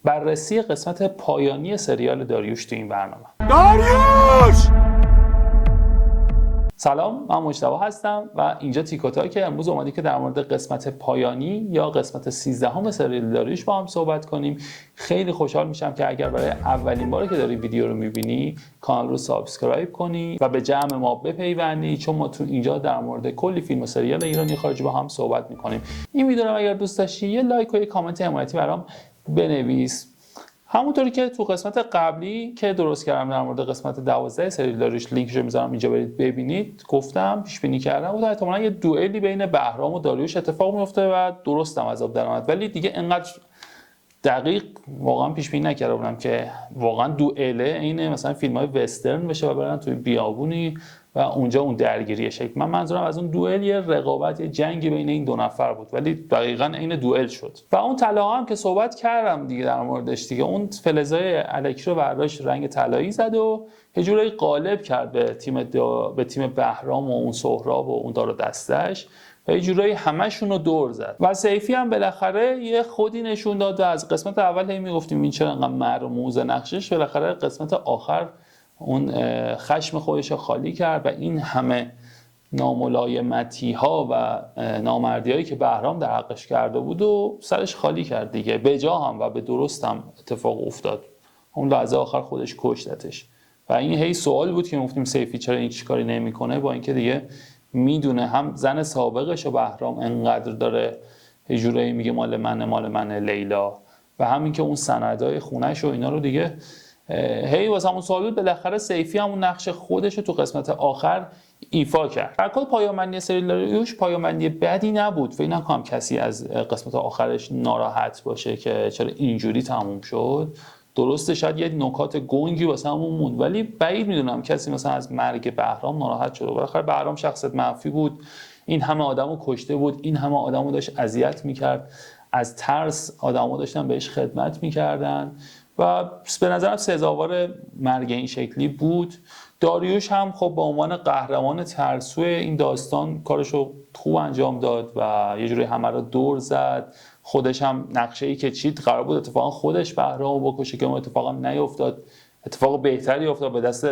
بررسی قسمت پایانی سریال داریوش تو این برنامه. داریوش! سلام، من مجتبی هستم و اینجا تیکوتا که امروز اومدیم که در مورد قسمت پایانی یا قسمت 13 سریال داریوش با هم صحبت کنیم. خیلی خوشحال میشم که اگر برای اولین باره که داری ویدیو رو میبینی کانال رو سابسکرایب کنی و به جمع ما بپیوندی، چون ما تو اینجا در مورد کلی فیلم و سریال ایرانی خارجی با هم صحبت میکنیم. این ویدیو رو اگر دوست داشتی یه لایک و یه کامنت حمایتی برام بنویس. همونطوری که تو قسمت قبلی که درست کردم در مورد قسمت 12 سریال داریوش، لینکشو میذارم اینجا برید ببینید، گفتم پیش بینی کردم بود احتمالاً یه دوئلی بین بهرام و داریوش اتفاق میفته و درستم از آب در اومد، ولی دیگه انقدر دقیق واقعا پیش بینی نکرده بودم که واقعا دوئله عین مثلا فیلم‌های وسترن بشه و برن توی بیابونی و اونجا اون درگیری شکل. من منظورم از اون دوئل یه رقابت، یه جنگی بین این دو نفر بود، ولی دقیقاً عین دوئل شد. و اون طلا هم که صحبت کردم دیگه در موردش دیگه، اون فلزای الکی رو برداشت رنگ طلایی زد و یه جوری غالب کرد به تیم بهرام و اون سهراب و اون دار و دستش و یه جورایی همشون رو دور زد. و سیفی هم بالاخره یه خودی نشون داد و از قسمت اول هی میگفتیم این چرا انقدر مرموز نقشش، بالاخره قسمت آخر اون خشم خودش رو خالی کرد و این همه ناملایمتی ها و نامردی هایی که بهرام در حقش کرده بود و سرش خالی کرد دیگه. به جا هم و به درست هم اتفاق افتاد. اون لحظه آخر خودش کشتتش و این هی سوال بود که گفتیم سیفی چرا این چیکاری نمیکنه، با اینکه دیگه میدونه هم زن سابقش و بهرام انقدر داره یه جورایی میگه مال منه لیلا، و همین که اون سندای خونش و اینا رو دیگه هی واسه همون سوال بود. بالاخره سیفی همون نقش خودش رو تو قسمت آخر ایفا کرد. در کل پایامندی سریال داریوش پایامندی بدی نبود، فکر نکنم کسی از قسمت آخرش ناراحت باشه که چرا اینجوری تموم شد. درسته شاید یه نکات گنگی واسه همون موند، ولی بعید میدونم کسی مثلا از مرگ بهرام ناراحت شده. بالاخره بهرام شخصیت منفی بود، این همه آدمو کشته بود، این همه آدمو داشت اذیت میکرد، از ترس آدمو داشتن بهش خدمت میکردن و به نظرم سزاوار مرگ این شکلی بود. داریوش هم خب به عنوان قهرمان ترسوی این داستان کارشو خوب انجام داد و یه جوری همه رو دور زد. خودش هم نقشه‌ای که چید قرار بود اتفاقا خودش بهرامو بکشه که اون اتفاقا نیفتاد، اتفاق بهتری افتاد، به دست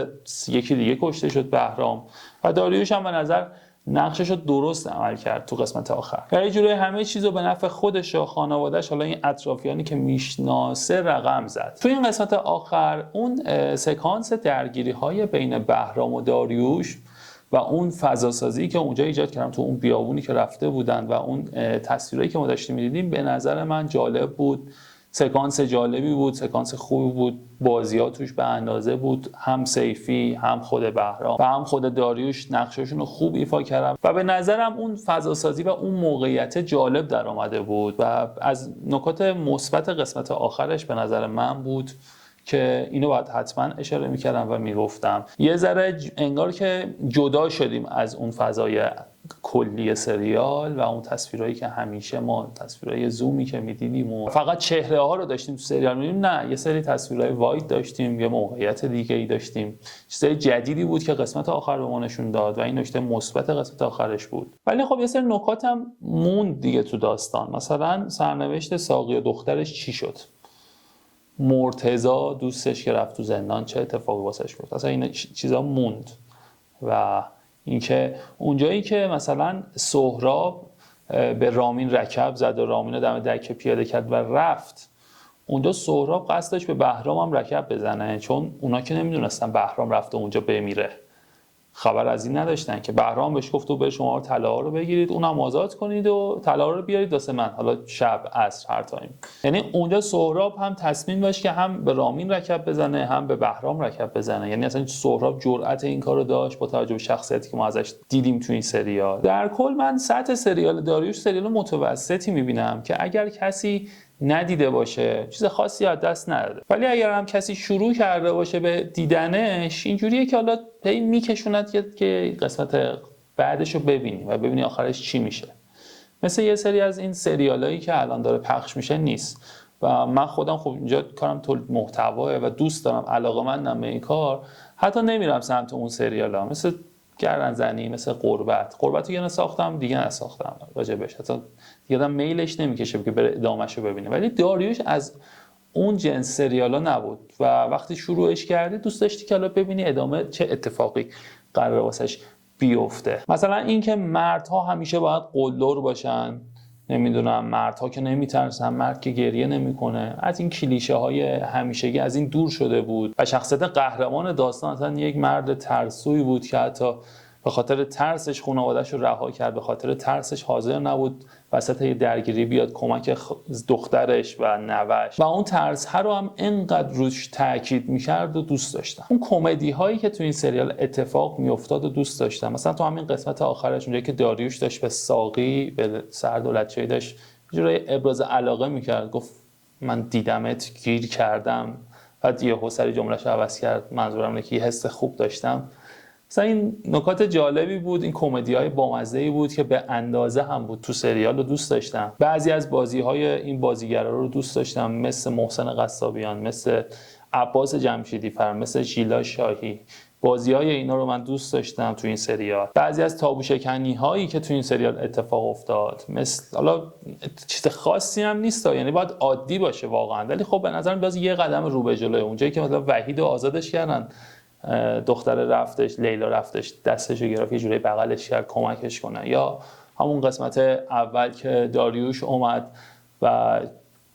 یکی دیگه کشته شد بهرام. و داریوش هم به نظر نقششو درست عمل کرد تو قسمت آخر و یه جوری همه چیزو به نفع خودش و خانواده‌اش، حالا این اطرافیانی که میشناسه، رقم زد. تو این قسمت آخر اون سکانس درگیری‌های بین بهرام و داریوش و اون فضاسازی که اونجا ایجاد کردم تو اون بیابونی که رفته بودن و اون تصویرایی که ما داشتیم می‌دیدیم، به نظر من جالب بود. سکانس جالبی بود، سکانس خوبی بود، بازی‌ها توش به اندازه بود. هم سیفی، هم خود بهرام و هم خود داریوش نقششون رو خوب ایفا کردن و به نظرم اون فضاسازی و اون موقعیت جالب در آمده بود و از نکات مثبت قسمت آخرش به نظر من بود که اینو باید حتما اشاره میکردم و میگفتم. یه ذره انگار که جدا شدیم از اون فضای کلی سریال و اون تصویرهایی که همیشه ما تصویرهای زومی که میدیدیم و فقط چهره ها رو داشتیم تو سریال میدیدیم. نه، یه سری تصویرهای واید داشتیم، یه موقعیت دیگه ای داشتیم، چیزای جدیدی بود که قسمت آخر به ما نشون داد و این نکته مثبت قسمت آخرش بود. ولی خب یه سری نکات هم موند دیگه تو داستان. مثلا سرنوشت ساقی و دخترش چی شد؟ مرتضی دوستش که رفت تو زندان چه اتفاقی واسش افتاد؟ اصلا این چیزا موند. و اینکه اونجایی که مثلا سهراب به رامین رکب زد و رامین رو دم دکه پیاده کرد و رفت، اونجا سهراب قصد داشت به بهرام هم رکب بزنه، چون اونا که نمیدونستن بهرام رفته اونجا بمیره، خبر از این نداشتن که بهرام بهش گفت به شما طلا رو بگیرید، اونم آزاد کنید و طلا رو بیارید واسه من، حالا شب عصر هر تایم. یعنی اونجا سهراب هم تصمیم داشت که هم به رامین رکب بزنه هم به بهرام رکب بزنه. یعنی اصلا سهراب جرأت این کارو داشت با توجه به شخصیتی که ما ازش دیدیم تو این سریال. در کل من سطح سریال داریوش سریال متوسطی میبینم که اگر کسی ندیده باشه چیز خاصی از دست نداده، ولی اگر هم کسی شروع کرده باشه به دیدنش، اینجوریه که حالا هی میکشوند که قسمت بعدش رو ببینی و ببینی آخرش چی میشه. مثل یه سری از این سریالایی که الان داره پخش میشه نیست. و من خودم خب اینجا کارم تولید محتواه و دوست دارم، علاقه‌مندم به این کار، حتی نمیرم سمت اون سریالا مثل گردنزنی، مثل قربت رو یه ساختم دیگه نساختم راجبش، حتی دیگه میلش نمیکشه که بره ادامه‌شو ببینه. ولی داریوش از اون جنس سریالا نبود و وقتی شروعش کردی دوست داشتی که حالا ببینی ادامه چه اتفاقی قرار واسش بیفته. مثلا اینکه مردها همیشه باید قلدر باشن، نمیدونم مردها که نمیترسن، مرد که گریه نمیکنه، از این کلیشه های همیشگی از این دور شده بود و شخصیت قهرمان داستان اصلا یک مرد ترسوی بود که حتی به خاطر ترسش خانواده‌اش رو رها کرد، به خاطر ترسش حاضر نبود وسط یه درگیری بیاد کمک دخترش و نوش و اون ترس رو هم انقدر روش تاکید میکرد و دوست داشتم. اون کمدی هایی که تو این سریال اتفاق میافتاد و دوست داشتم. مثلا تو همین قسمت آخرش اونجایی که داریوش داشت به ساقی، به سردولتچی داشت یه جوری ابراز علاقه میکرد، گفت من دیدمت گیر کردم، بعد یهو سری جمله‌شو عوض کرد، منظورم اینه که یه حس خوب داشتم. مثلا این نکات جالبی بود، این کمدی‌های بامزه‌ای بود که به اندازه هم بود تو سریال رو دوست داشتم. بعضی از بازی‌های این بازیگرا رو دوست داشتم، مثل محسن قصابیان، مثل عباس جمشیدی فر، مثل ژیلا شاهی. بازی‌های اینا رو من دوست داشتم تو این سریال. بعضی از تابوشکنی‌هایی که تو این سریال اتفاق افتاد، مثل حالا چیز خاصی هم نیست، یعنی باید عادی باشه واقعا، ولی خب به نظر میاد یه قدم رو به جلوی اونجایی که مثلا وحید رو آزادش کردن، دختر رفتش، لیلا رفتش دستشو گرفت یه جوری بغلش کرد کمکش کنه، یا همون قسمت اول که داریوش اومد و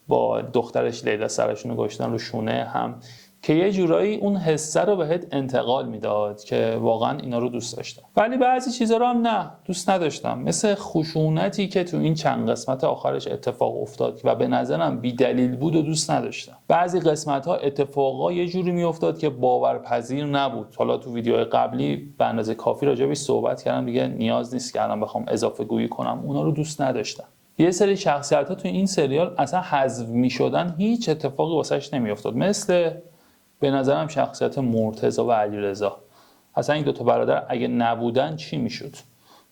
با دخترش لیلا سرشون رو گذاشتن رو شونه هم، که یه جورایی اون حسه رو بهت انتقال میداد که واقعا اینا رو دوست داشتم. ولی بعضی چیزا رو هم نه دوست نداشتم، مثل خشونتی که تو این چند قسمت آخرش اتفاق افتاد و به نظرم بی دلیل بود و دوست نداشتم. بعضی قسمت ها اتفاقا یه جوری میافتاد که باورپذیر نبود. حالا تو ویدیوهای قبلی به اندازه کافی راجعش صحبت کردم، دیگه نیاز نیست که الان بخوام اضافه گویی کنم. اونا رو دوست نداشتم. یه سری شخصیت‌ها تو این سریال اصلا حذف می‌شدن، هیچ اتفاقی واسش نمیافتاد، مثل به نظرم شخصیت مرتضی و علیرضا. اصلا این دوتا برادر اگه نبودن چی میشد؟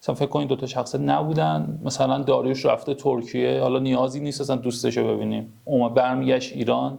مثلا فکر کن این دوتا شخصیت نبودن، مثلا داریوش رفته ترکیه، حالا نیازی نیست اصلا دوستشو ببینیم، اومد برمیگشت ایران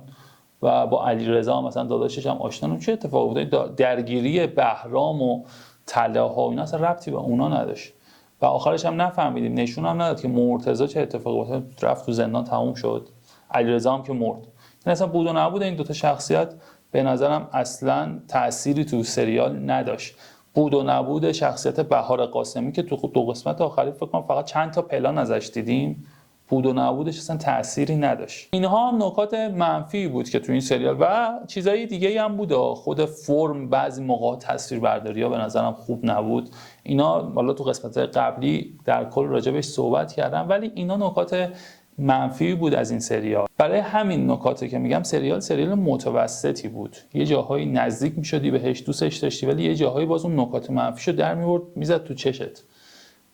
و با علیرضا مثلا داداشش هم آشنا، چه اتفاقی افتاد؟ درگیری بهرام و طلاها اینا اصلا ربطی به اونا نداشت و آخرش هم نفهمیدیم، نشون هم نداد که مرتضی چه اتفاقی افتاد، رفت تو زندان تموم شد، علیرضا هم که مرد. این اصلا بود و نبود این دوتا شخصیت به نظرم اصلا تأثیری تو سریال نداشت. بود و نبود شخصیت بهار قاسمی که تو دو قسمت آخری فکر کنم فقط چند تا پلان ازش دیدیم، بود و نبودش اصلا تأثیری نداشت. اینها هم نکات منفی بود که تو این سریال و چیزای دیگه هم بود. خود فرم بعضی موقع تصویربرداری‌ها به نظرم خوب نبود. اینا حالا تو قسمت قبلی در کل راجبش صحبت کردم، ولی اینا نکات منفی بود از این سریال. برای همین نکاته که میگم سریال متوسطی بود، یه جاهایی نزدیک میشدی بهش، دوستش داشتی، ولی یه جاهایی باز اون نکات منفیشو در میورد میزد تو چشت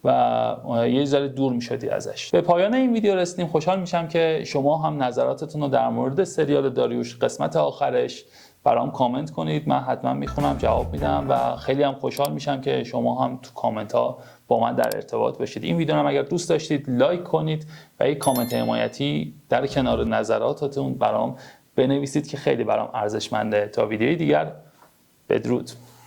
و یه ذره دور میشدی ازش. به پایان این ویدیو رسیدیم. خوشحال میشم که شما هم نظراتتون رو در مورد سریال داریوش قسمت آخرش برام کامنت کنید، من حتما میخونم، جواب میدم و خیلی هم خوشحال میشم که شما هم تو کامنت ها با من در ارتباط باشید. این ویدیو رو اگر دوست داشتید لایک کنید و یک کامنت حمایتی در کنار نظراتتون برام بنویسید که خیلی برام ارزشمنده. تا ویدیوی دیگر، بدرود.